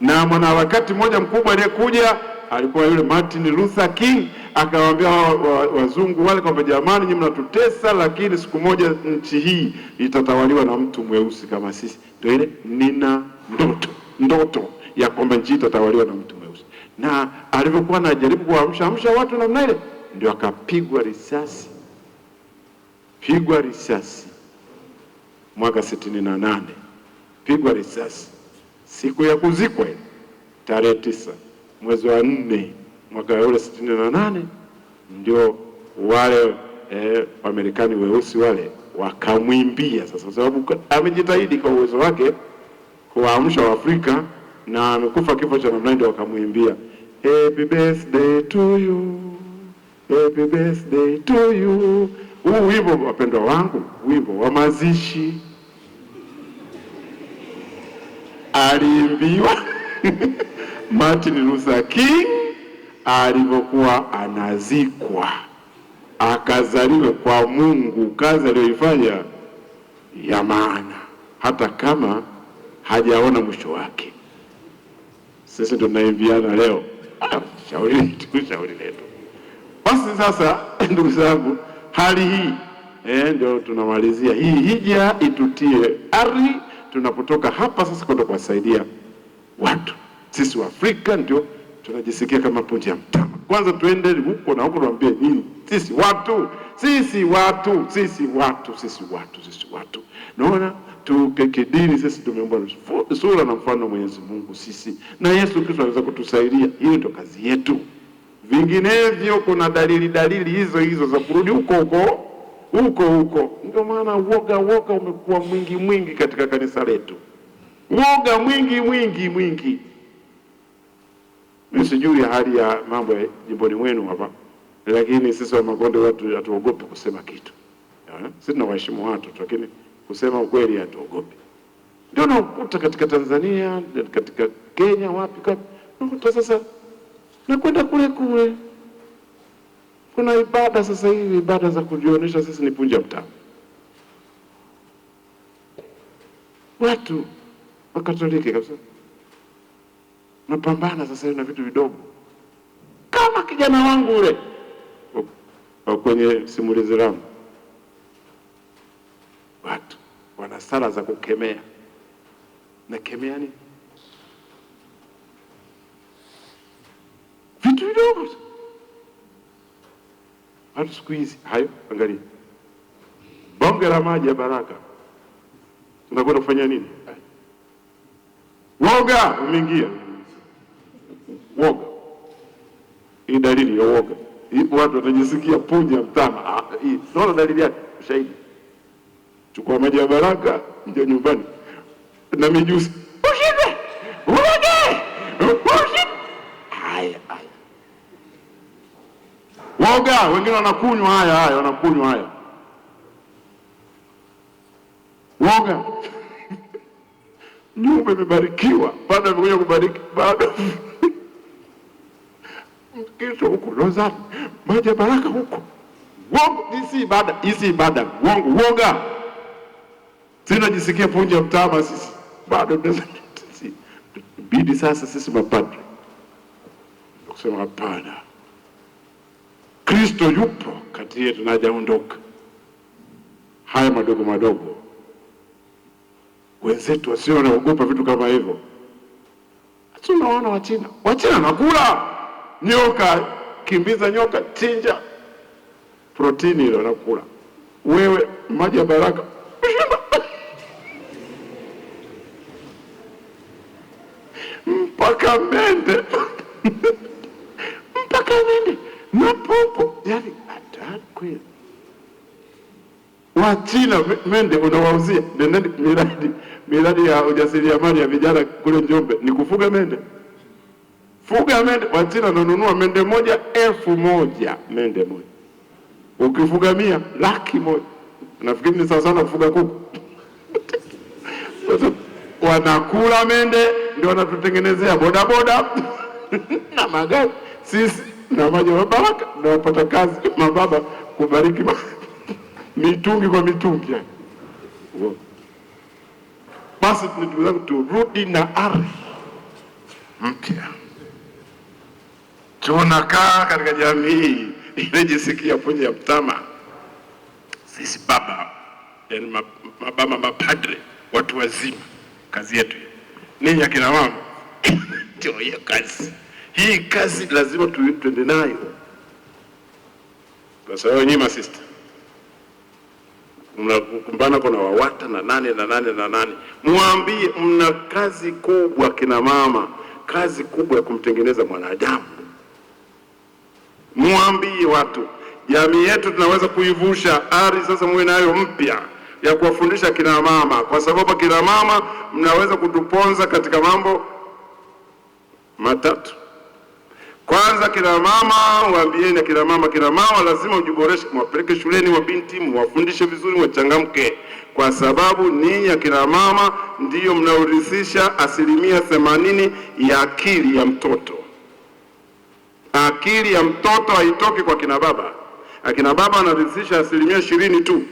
Na mwanaharakati mmoja mkubwa aliyekuja alikuwa yule Martin Luther King, akawaambia wazungu wale kwamba jamani, nyinyi mnatutesa, lakini siku moja nchi hii itatawaliwa na mtu mweusi kama sisi. Ndio ile nina ndoto ya kwamba nchi itatawaliwa na mtu mweusi. Na alivyokuwa anajaribu kuamsha watu namna ile, ndio akapigwa risasi. Pigwa risasi mwaka 68. Pigwa risasi siku ya kuzikwa ile tarehe 9 mwezi wa 4 mwaka ule 68, ndio wale Wamarekani weusi wale wakamwimbia sasa, sababu amejitahidi kwa uwezo wake kuamsha Waafrika na amekufa kifo cha namna, ndio wakamwimbia happy birthday to you, happy birthday to you. Huu wimbo, wapendwa wangu, wimbo wa mazishi aliimbiwa Martin Luther King alivyokuwa anazikwa, akazaliwe kwa Mungu, kazi aliyoifanya ya maana, hata kama hajaona mwisho wake. Sisi ndio tunaimbiana leo. Shauri letu. Basi sasa, ndugu zangu, hali hii ndio tunamalizia hii hija, itutie ari tunapotoka hapa sasa kwenda kuwasaidia watu. Sisi wa Afrika ndio tunajisikia kama punje ya mtama. Kwanza tuende huko na huko, tuambie nini? Sisi watu. Naona tukikidini sisi tumeumbwa sura na mfano wa Mwenyezi Mungu sisi, na Yesu Kristo anaweza kutusaidia. Hiyo ndio kazi yetu. Vinginevyo kuna dalili hizo za kurudi huko. Ndio maana woga umekuwa mwingi katika kanisa letu. Woga mwingi. Mimi sijui hali ya mambo ya jimboni mwenu hapa, lakini sisi wa Makonde watu hatuogopi kusema kitu. Sisi tunawaheshimu watu, lakini kusema ukweli hatuogopi. Ndio nakuta katika Tanzania, katika Kenya, wapi nakuta sasa nakwenda kule kuna ibada sasa hivi, ibada za kujionyesha sisi ni punja mtamu. Watu wa Katoliki kabisa napambana sasa hivi na vitu vidogo, kama kijana wangu ule kwenye simulizi langu. Watu wana sala za kukemea. Na kemea ni vitu vidogo. Watu siku hizi hayo, angalia bonge la maji ya baraka, tunakwenda kufanya nini? Woga umeingia. Woga, hii dalili ya woga. Watu watajisikia punja mtama. Hii naona dalili yake, shahidi. Chukua maji ya baraka, nje nyumbani na mijusi. Ushinde! Haya. Woga, wengine wanakunywa haya, Woga. Nyumba imebarikiwa, bado amekuja kubariki, bado. Kesho huko Rozari, maji ya baraka huko. Woga, isi ibada, woga. Sina jisikia punja mtama sisi. Bado bidi sasa sisi mapadri kusema hapana. Kristo yupo kati yetu na hajaondoka. Haya madogo wenzetu wasio wanaogopa vitu kama hivyo. Tunaona Wachina nakula nyoka, kimbiza nyoka, chinja, protini ile nakula. Wewe maji ya baraka mpaka mende na popo, yani hatari kweli. Wachina mende unawauzia, nendeni miradi ya ujasiriamali ya vijana kule Njombe ni kufuga mende. Fuga mende. Wachina wananunua mende moja 1,000, mende moja. Ukifuga 100, 100,000. Nafikiri ni sawa sana kufuga kuku. Wanakula mende, ndio wanatutengenezea bodaboda na magari. Sisi na maji ya baraka ndio wapata kazi mababa kubariki mitungi kwa mitungi. Basi ndugu zangu, turudi na ari. mpya. Tunakaa katika jamii inajisikia punje ya mtama. Sisi baba, yani mababa, mapadre, watu wazima, kazi yetu ninyi akina mama ndio hiyo kazi. Hii kazi lazima tuende nayo. Kwa sababu nyinyi masista mnakumbana kuna wawata na nane, mwambie mna kazi kubwa kina mama, kazi kubwa ya kumtengeneza mwanadamu. Mwambie watu, jamii yetu tunaweza kuivusha ari sasa muwe nayo mpya ya kuwafundisha kina mama, kwa sababu kina mama mnaweza kutuponza katika mambo matatu. Kwanza, kina mama waambieni kina mama lazima ujiboreshe, mwapeleke shuleni mabinti, mwafundishe vizuri, mwachangamke, kwa sababu ninyi kina mama ndiyo mnaorithisha 80% ya akili ya mtoto. Akili ya mtoto haitoki kwa kina baba. Akina baba wanarithisha 20% tu.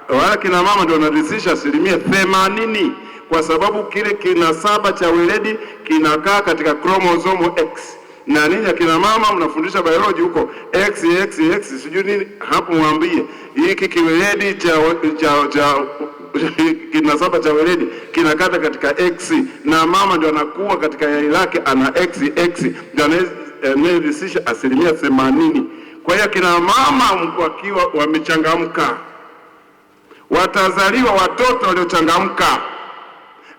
Wala kina mama ndio wanarithisha 80%, kwa sababu kile kinasaba cha weledi kinakaa katika kromosomu X. Na ninyi akina mama mnafundisha biology huko X sijui nini, hapo mwambie hiki kiweledi cha kinasaba cha weledi kinakata katika X, na mama ndio anakuwa katika yai lake ana X ndio anayerithisha 80%. Kwa hiyo kina mama wakiwa wamechangamka watazaliwa watoto waliochangamka.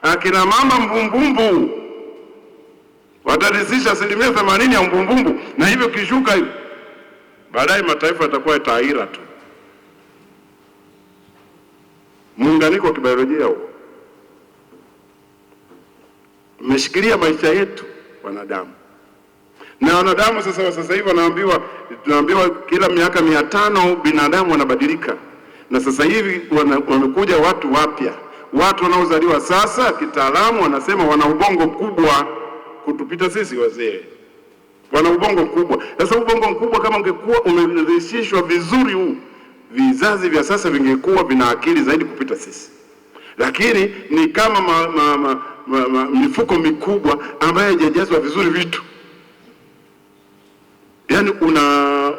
Akina mama mbumbumbu watarithisha 80% ya mbumbumbu, na hivyo kishuka hivi baadaye mataifa yatakuwa taira tu. Muunganiko wa kibiolojia huo umeshikilia maisha yetu wanadamu. Na wanadamu sasa hivi tunaambiwa kila miaka 500 binadamu wanabadilika. Na sasa hivi wamekuja watu wapya, watu wanaozaliwa sasa kitaalamu wanasema wana ubongo mkubwa kutupita sisi wazee. Wana ubongo mkubwa. Sasa ubongo mkubwa kama ungekuwa umerithishwa vizuri, huu vizazi vya sasa vingekuwa vina akili zaidi kupita sisi. Lakini ni kama mifuko mikubwa ambayo haijajazwa vizuri vitu. Yaani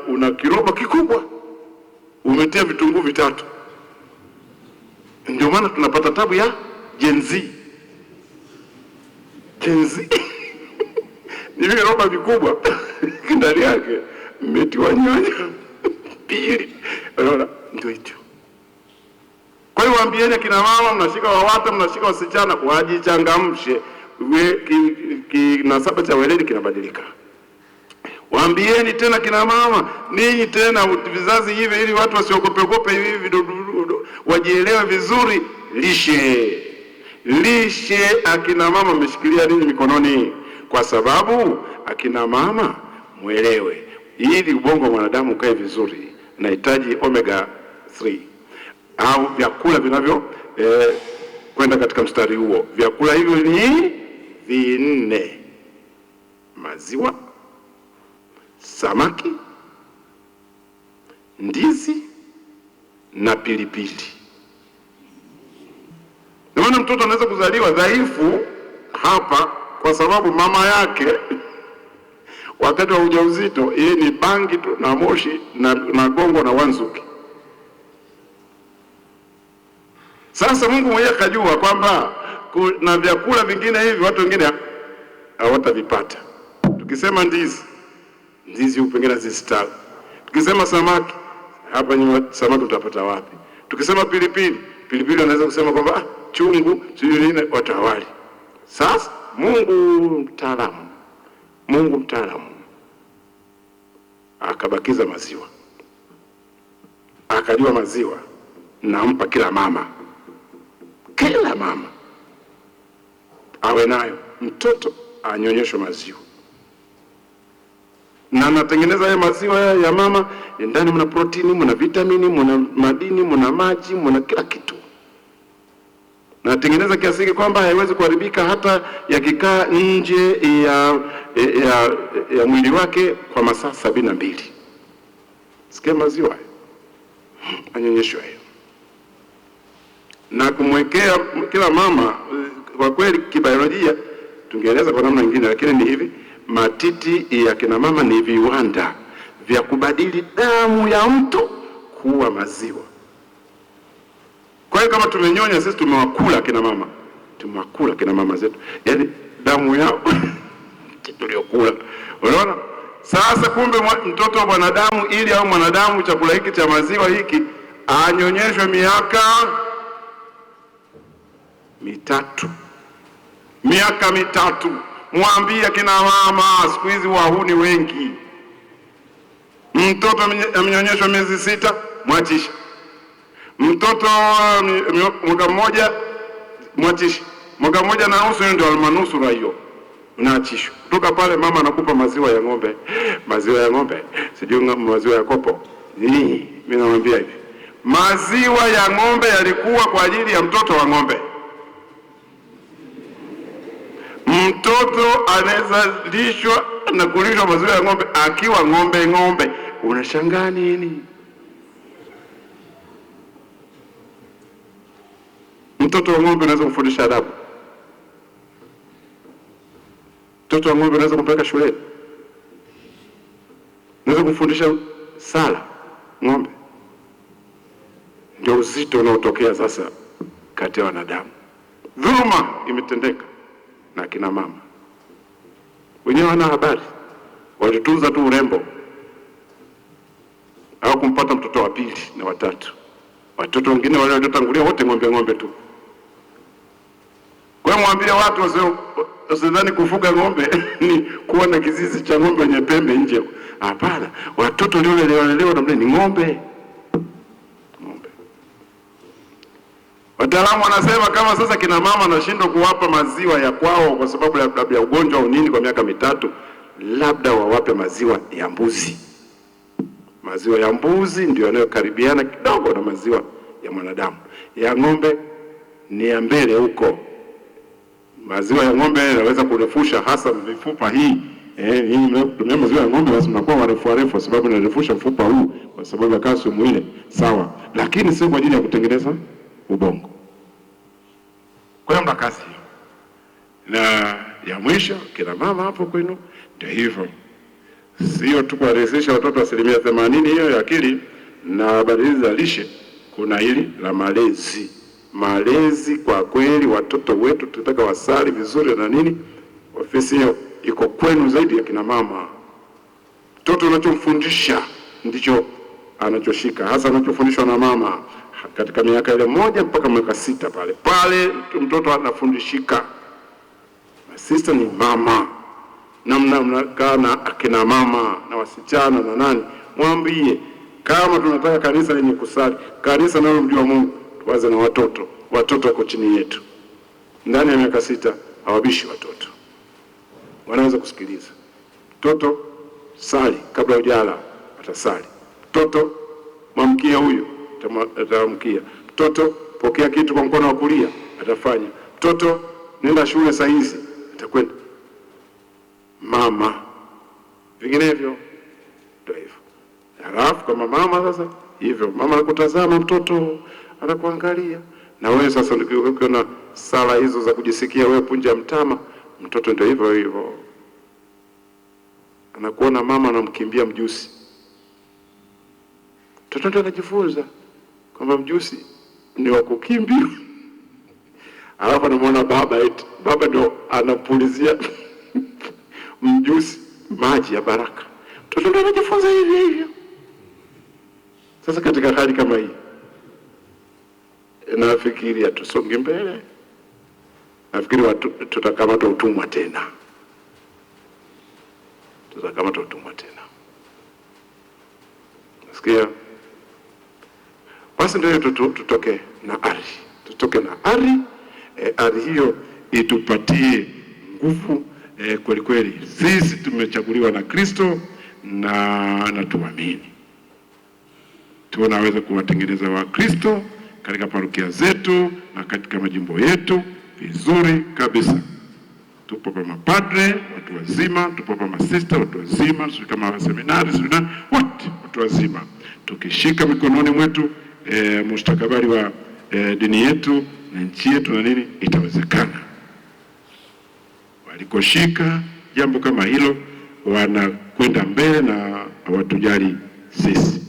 una kiroba kikubwa umetia vitunguu 3. Ndio maana tunapata tabu ya Gen Z. Ni viroba vikubwa ndani yake mmetiwa nyanya pili. Unaona, ndio hicho. Kwa hiyo waambieni kina mama, mnashika wawata, mnashika wasichana, wajichangamshe. Kinasaba cha weledi kinabadilika. Waambieni tena kina mama, ninyi tena vizazi hivi, ili watu wasiogope hivi vidodo, wajielewe vizuri. Lishe akina mama mmeshikilia nini mikononi? Kwa sababu akina mama mwelewe, ili ubongo wa mwanadamu ukae vizuri nahitaji omega 3 au vyakula vinavyo kwenda katika mstari huo. Vyakula hivyo ni 4: maziwa, samaki, ndizi na pilipili. Ndio maana mtoto anaweza kuzaliwa dhaifu hapa kwa sababu mama yake wakati wa ujauzito yeye ni bangi tu na moshi na gongo na wanzuki. Sasa Mungu mwenyewe akajua kwamba kuna vyakula vingine hivi watu wengine hawatavipata. Tukisema ndizi upengine zisitawi. Tukisema samaki, hapa nyuma samaki utapata wapi? Tukisema pilipili anaweza kusema kwamba chungu sio nini watawali. Sasa Mungu mtaalamu akabakiza maziwa. Akajua maziwa nampa kila mama awe nayo, mtoto anyonyeshwe maziwa. Na natengeneza haya maziwa ya mama, ndani mna protini, mna vitamini, mna madini, mna maji, mna kila kitu. Natengeneza kiasi kwamba haiwezi kuharibika hata yakikaa nje ya mwili wake kwa masaa 72. Sikia maziwa anyonyeshwe hayo. Na kumwekea kila mama, kwa kweli kibiolojia tungeeleza kwa namna nyingine, lakini ni hivi: matiti ya kina mama ni viwanda vya kubadili damu ya mtu kuwa maziwa. Kwa hiyo kama tumenyonya sisi, tumewakula kina mama, tumewakula kina mama zetu, yaani damu yao tuliokula. Unaona? Sasa kumbe mtoto wa mwanadamu, ili au mwanadamu chakula hiki cha maziwa hiki anyonyeshwe miaka mitatu. Miaka mitatu. Mwambie kina mama, siku hizi wahuni wengi. Mtoto amenyonyeshwa miezi 6, mwachisha. Mtoto mwaka mmoja, mwachisha. Mwaka mmoja na nusu, ndio almanusura hiyo, unaachishwa. Kutoka pale mama anakupa maziwa ya ng'ombe, maziwa ya ng'ombe, sijui maziwa ya kopo. Mimi namwambia hivi, maziwa ya ng'ombe yalikuwa kwa ajili ya mtoto wa ng'ombe. Mtoto anaweza lishwa na kulishwa maziwa ya ng'ombe akiwa ng'ombe. Unashangaa nini? Mtoto wa ng'ombe unaweza kufundisha adabu? Mtoto wa ng'ombe unaweza kumpeleka shuleni? Unaweza kumfundisha sala ng'ombe? Ndio uzito unaotokea sasa kati ya wanadamu. Dhuluma imetendeka na kina mama wenyewe, wana habari, walitunza tu urembo, au kumpata mtoto wa pili na watatu. Watoto wengine wale waliotangulia wote ng'ombe tu. Kwa hiyo mwambie watu wasidhani kufuga ng'ombe ni kuwa na kizizi cha ng'ombe wenye pembe nje. Hapana, watoto waliolelewa namna ni ng'ombe. Wataalamu wanasema kama sasa kina mama anashindwa kuwapa maziwa ya kwao kwa sababu ya ugonjwa au nini kwa miaka mitatu, labda wawape maziwa ya mbuzi. Maziwa ya mbuzi ndio yanayokaribiana kidogo na maziwa ya mwanadamu. Ya ng'ombe ni ya mbele huko. Maziwa ya ng'ombe yanaweza kurefusha hasa mifupa hii. Tumia maziwa ya ng'ombe basi mnakuwa warefu kwa sababu inarefusha mfupa huu kwa sababu ya kalsium ile. Sawa. Lakini sio kwa ajili ya kutengeneza ubongo. Kwa hiyo mnakasi hiyo. Na ya mwisho kina mama hapo kwenu ndio hivyo. Sio tu kuwarithisha watoto 80% hiyo ya akili na habari za lishe, kuna hili la malezi. Malezi kwa kweli, watoto wetu tunataka wasali vizuri na nini. Ofisi hiyo iko kwenu zaidi ya kina mama. Mtoto unachomfundisha ndicho anachoshika, hasa anachofundishwa na mama. Katika miaka ile 1 mpaka miaka 6 pale mtoto anafundishika. Sister ni mama. Namna mnakaa na akina mama na wasichana na nani, mwambie kama tunataka kanisa lenye kusali, kanisa nalo mjua Mungu, tuanze na watoto. Watoto wako chini yetu. Ndani ya miaka 6 hawabishi watoto, wanaweza kusikiliza. Mtoto sali kabla hujala, atasali. Mtoto mwamkia huyu, atamkia. Mtoto pokea kitu kwa mkono wa kulia, atafanya. Mtoto nenda shule saa hizi, atakwenda. Mama vinginevyo ndio hivyo. Halafu kama mama sasa hivyo, mama anakutazama, mtoto anakuangalia. Na wewe sasa ukiona sala hizo za kujisikia wewe punja mtama, mtoto ndio hivyo. Anakuona mama anamkimbia mjusi. Mtoto ndio anajifunza kwamba mjusi ni wa kukimbia. Alafu anamwona baba ndio anapulizia mjusi maji ya baraka. Mtoto ndio anajifunza hivyo. Sasa katika hali kama hii, nafikiri tusonge mbele. Nafikiri tutakamata utumwa tena. Nasikia basi ndio tutoke na ari. Ari hiyo itupatie nguvu kweli. Sisi tumechaguliwa na Kristo na tuamini. Tunaweza kuwatengeneza wa Kristo katika parokia zetu na katika majimbo yetu vizuri kabisa. Tupo kwa mapadre, watu wazima, tupo kwa masista, watu wazima, sisi kama seminari, wote watu wazima. Tukishika mikononi mwetu mustakabali wa dini yetu na nchi yetu na nini, itawezekana. walikoshika jambo kama hilo wanakwenda mbele na hawatujali sisi.